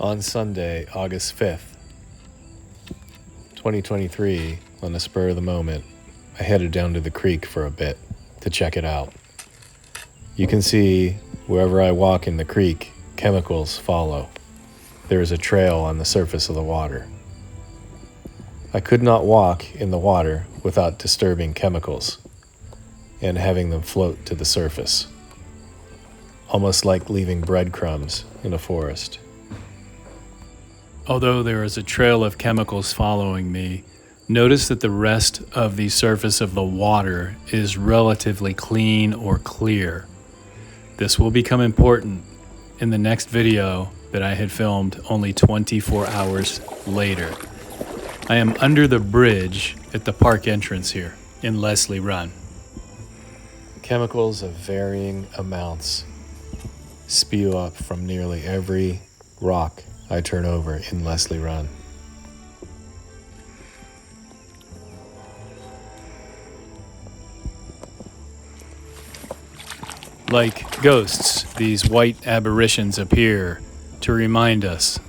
On Sunday, August 5th, 2023, on the spur of the moment, I headed down to the creek for a bit to check it out. You can see wherever I walk in the creek, chemicals follow. There is a trail on the surface of the water. I could not walk in the water without disturbing chemicals and having them float to the surface, almost like leaving breadcrumbs in a forest. Although there is a trail of chemicals following me, notice that the rest of the surface of the water is relatively clean or clear. This will become important in the next video that I had filmed only 24 hours later. I am under the bridge at the park entrance here in Leslie Run. Chemicals of varying amounts spew up from nearly every rock I turn over in Leslie Run. Like ghosts, these white aberrations appear to remind us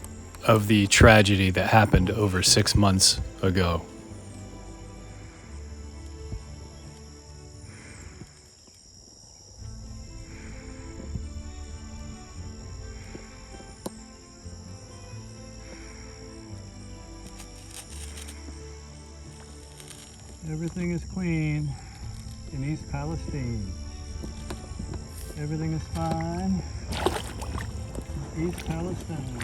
of the tragedy that happened over 6 months ago. Everything is clean in East Palestine. Everything is fine in East Palestine.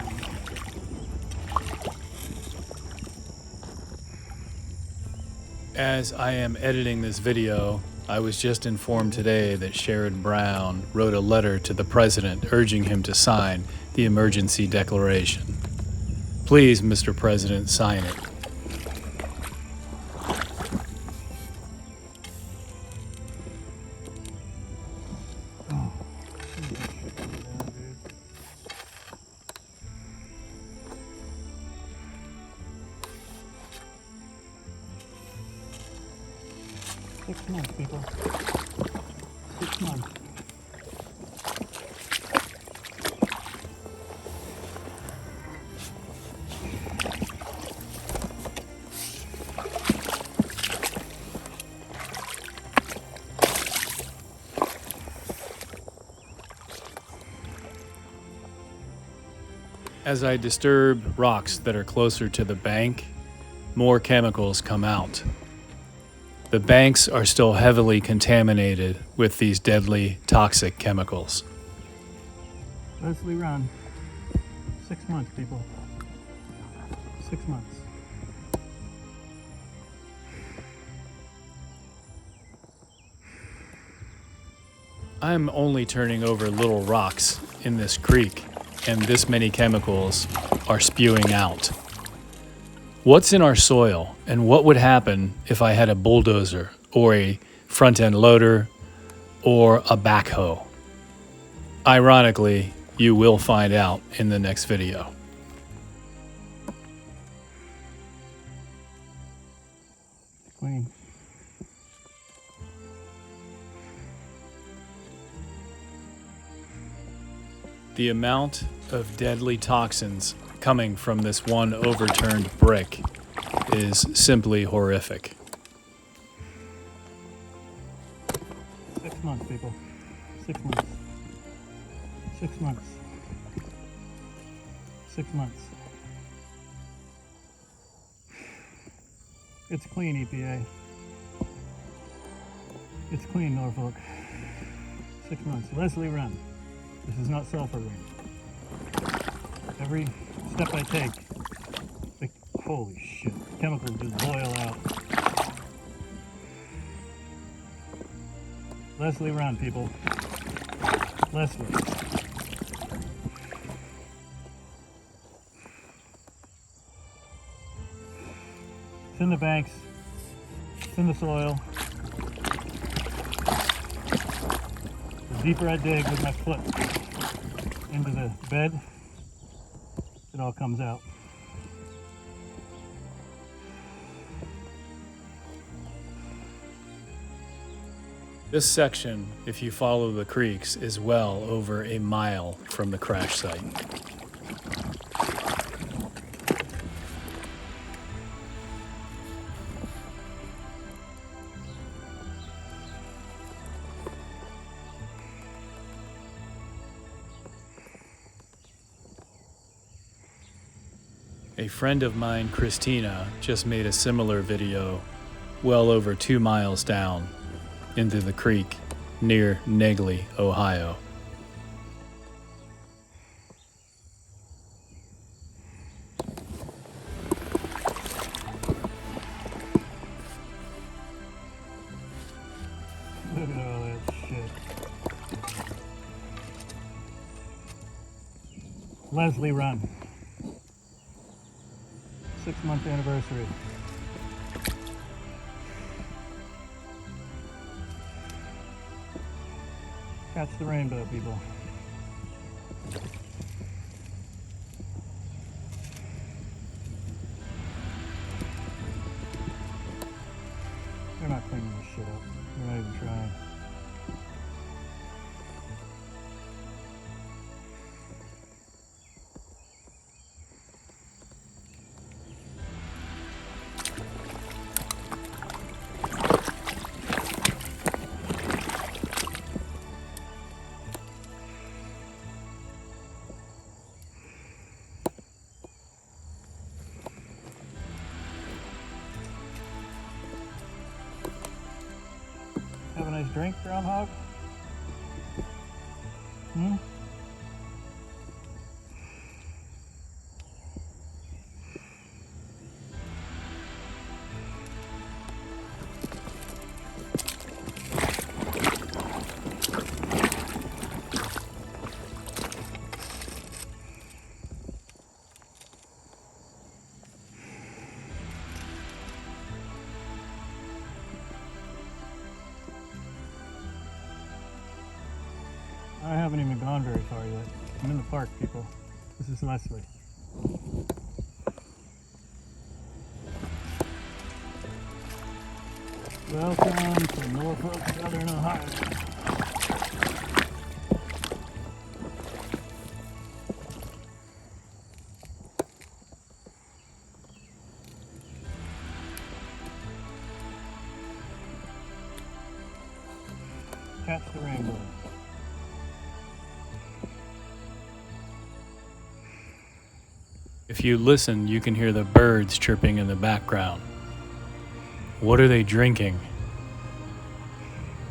As I am editing this video, I was just informed today that Sherrod Brown wrote a letter to the president urging him to sign the emergency declaration. Please, Mr. President, sign it. Six months, people. 6 months. As I disturb rocks that are closer to the bank, more chemicals come out. The banks are still heavily contaminated with these deadly toxic chemicals. Leslie Run. 6 months, people. 6 months. I'm only turning over little rocks in this creek, and this many chemicals are spewing out. What's in our soil, and what would happen if I had a bulldozer or a front-end loader or a backhoe? Ironically, you will find out in the next video. Clean. The amount of deadly toxins coming from this one overturned brick is simply horrific. 6 months, people. 6 months. 6 months. 6 months. It's clean, EPA. It's clean, Norfolk. 6 months. Leslie Run. This is not sulfur ring. Every step I take, holy shit, chemicals just boil out. Leslie Run, people. Leslie. It's in the banks. It's in the soil. The deeper I dig with my foot into the bed, it all comes out. This section, if you follow the creeks, is well over a mile from the crash site. A friend of mine, Christina, just made a similar video well over 2 miles down into the creek near Negley, Ohio. Look at all that shit. Leslie Run. 6-month anniversary. Catch the rainbow, people. They're not cleaning this shit up. They're not even trying. Have a nice drink, groundhog? Hmm? I haven't even gone very far yet. I'm in the park, people. This is Leslie. Welcome to Norfolk Southern, Ohio. Catch the rainbow. If you listen, you can hear the birds chirping in the background. What are they drinking?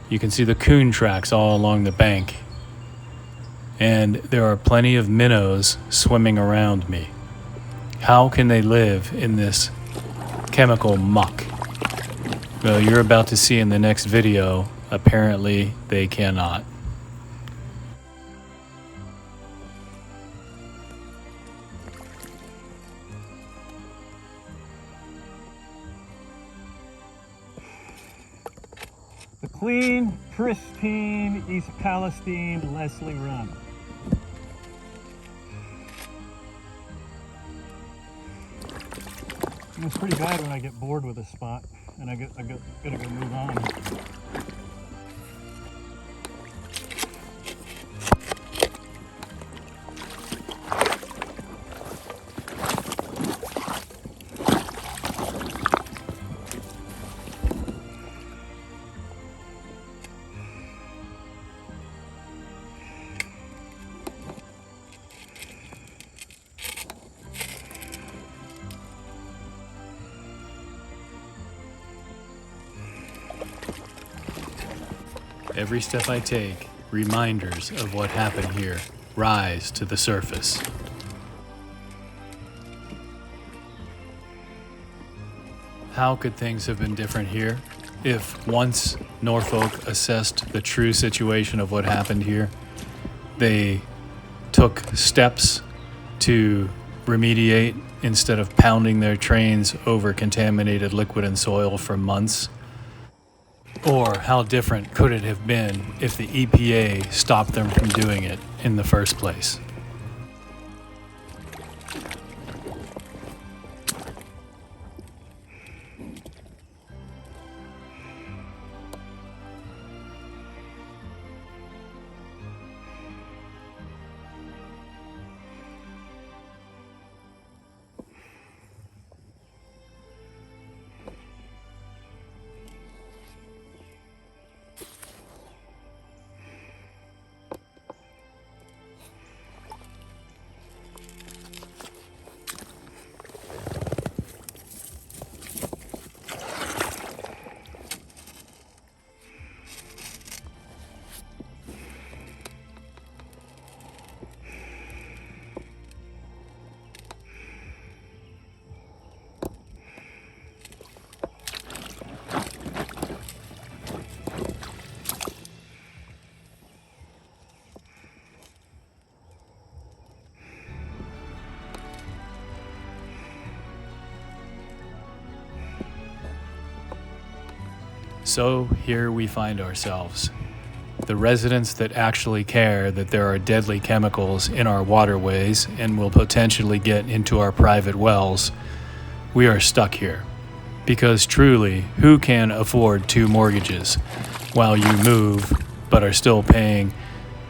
You can see the coon tracks all along the bank. And there are plenty of minnows swimming around me. How can they live in this chemical muck? Well, you're about to see in the next video, apparently they cannot. The clean, pristine East Palestine Leslie Run. It's pretty bad when I get bored with a spot and I gotta go move on. Every step I take, reminders of what happened here rise to the surface. How could things have been different here? If once Norfolk assessed the true situation of what happened here, they took steps to remediate instead of pounding their trains over contaminated liquid and soil for months. Or how different could it have been if the EPA stopped them from doing it in the first place? So here we find ourselves. The residents that actually care that there are deadly chemicals in our waterways and will potentially get into our private wells, we are stuck here. Because truly, who can afford 2 mortgages while you move but are still paying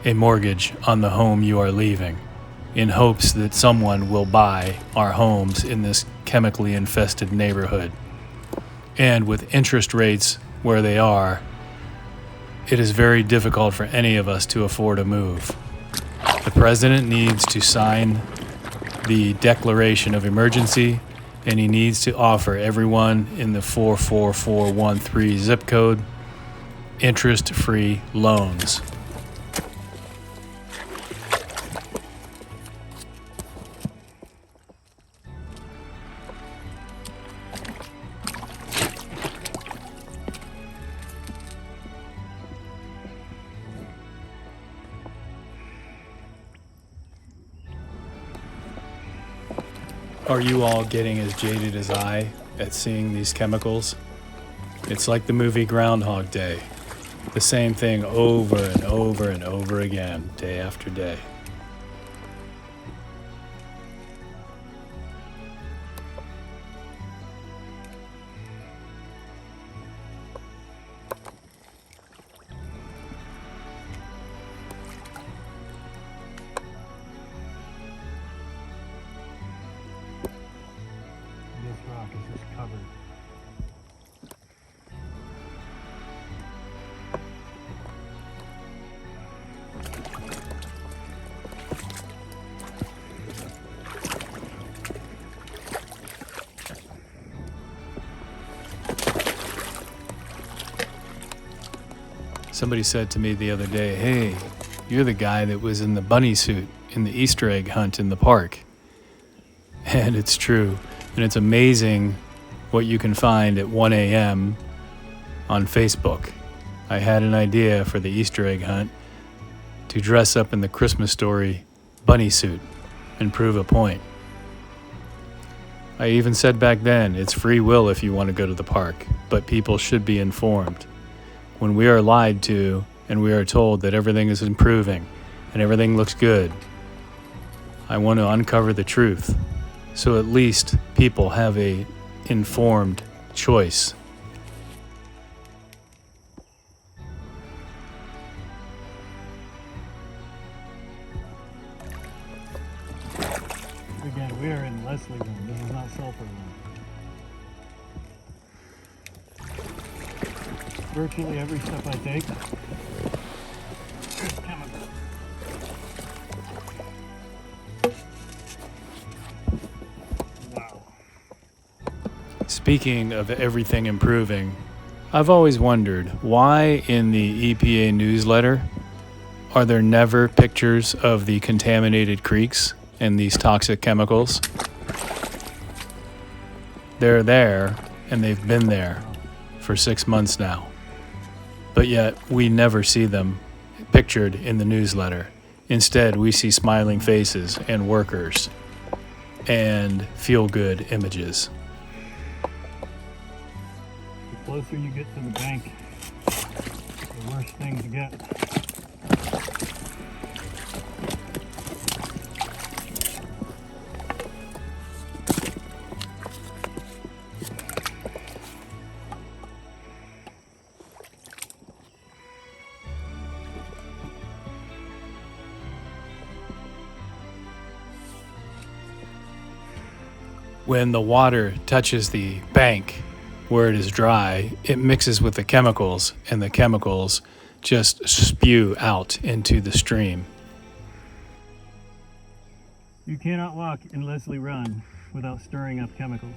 a mortgage on the home you are leaving, in hopes that someone will buy our homes in this chemically infested neighborhood? And with interest rates where they are, it is very difficult for any of us to afford a move. The president needs to sign the declaration of emergency, and he needs to offer everyone in the 44413 zip code interest-free loans. Are you all getting as jaded as I at seeing these chemicals? It's like the movie Groundhog Day. The same thing over and over and over again, day after day. This rock is just covered. Somebody said to me the other day, "Hey, you're the guy that was in the bunny suit in the Easter egg hunt in the park." And it's true. And it's amazing what you can find at 1 a.m. on Facebook. I had an idea for the Easter egg hunt to dress up in the Christmas Story bunny suit and prove a point. I even said back then, it's free will if you want to go to the park, but people should be informed. When we are lied to and we are told that everything is improving and everything looks good, I want to uncover the truth so at least people have a informed choice. Again, we are in Leslie Room. This is not Sulphur Room. Virtually every step I take, there's chemicals. Wow. Speaking of everything improving, I've always wondered why in the EPA newsletter are there never pictures of the contaminated creeks and these toxic chemicals? They're there, and they've been there for 6 months now. But yet, we never see them pictured in the newsletter. Instead, we see smiling faces and workers and feel-good images. The closer you get to the bank, the worse things get. When the water touches the bank where it is dry, it mixes with the chemicals, and the chemicals just spew out into the stream. You cannot walk in Leslie Run without stirring up chemicals.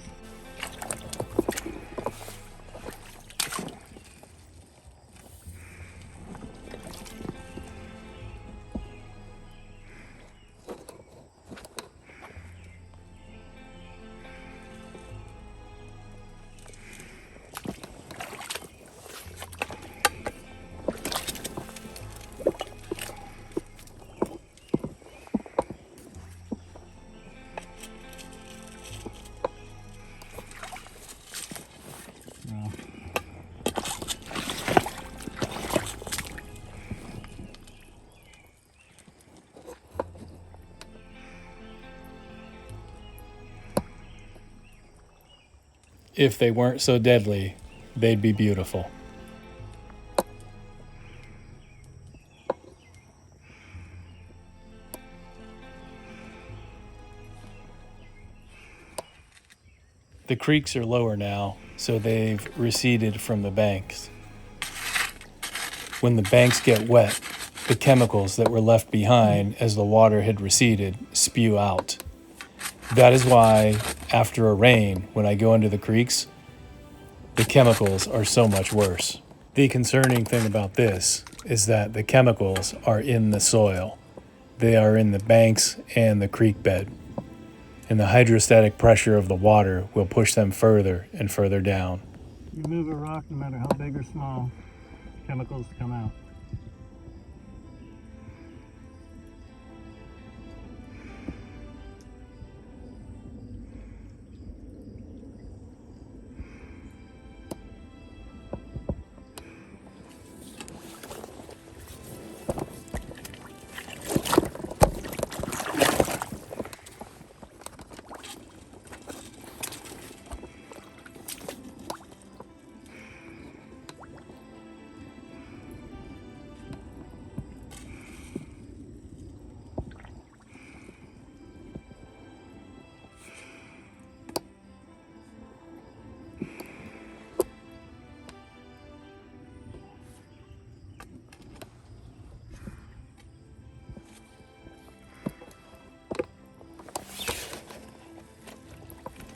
If they weren't so deadly, they'd be beautiful. The creeks are lower now, so they've receded from the banks. When the banks get wet, the chemicals that were left behind as the water had receded spew out. That is why, after a rain, when I go into the creeks, the chemicals are so much worse. The concerning thing about this is that the chemicals are in the soil. They are in the banks and the creek bed. And the hydrostatic pressure of the water will push them further and further down. You move a rock, no matter how big or small, chemicals come out.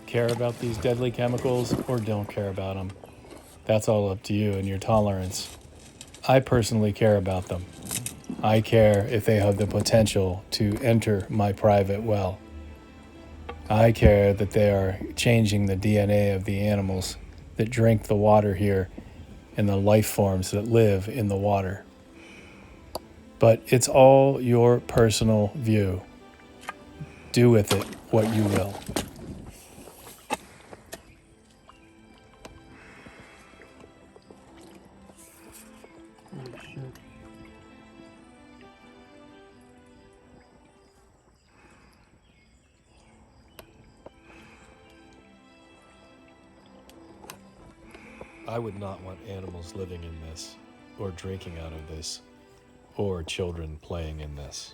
Care about these deadly chemicals or don't care about them. That's all up to you and your tolerance. I personally care about them. I care if they have the potential to enter my private well. I care that they are changing the DNA of the animals that drink the water here and the life forms that live in the water. But it's all your personal view. Do with it what you will. Holy shit. I would not want animals living in this, or drinking out of this, or children playing in this.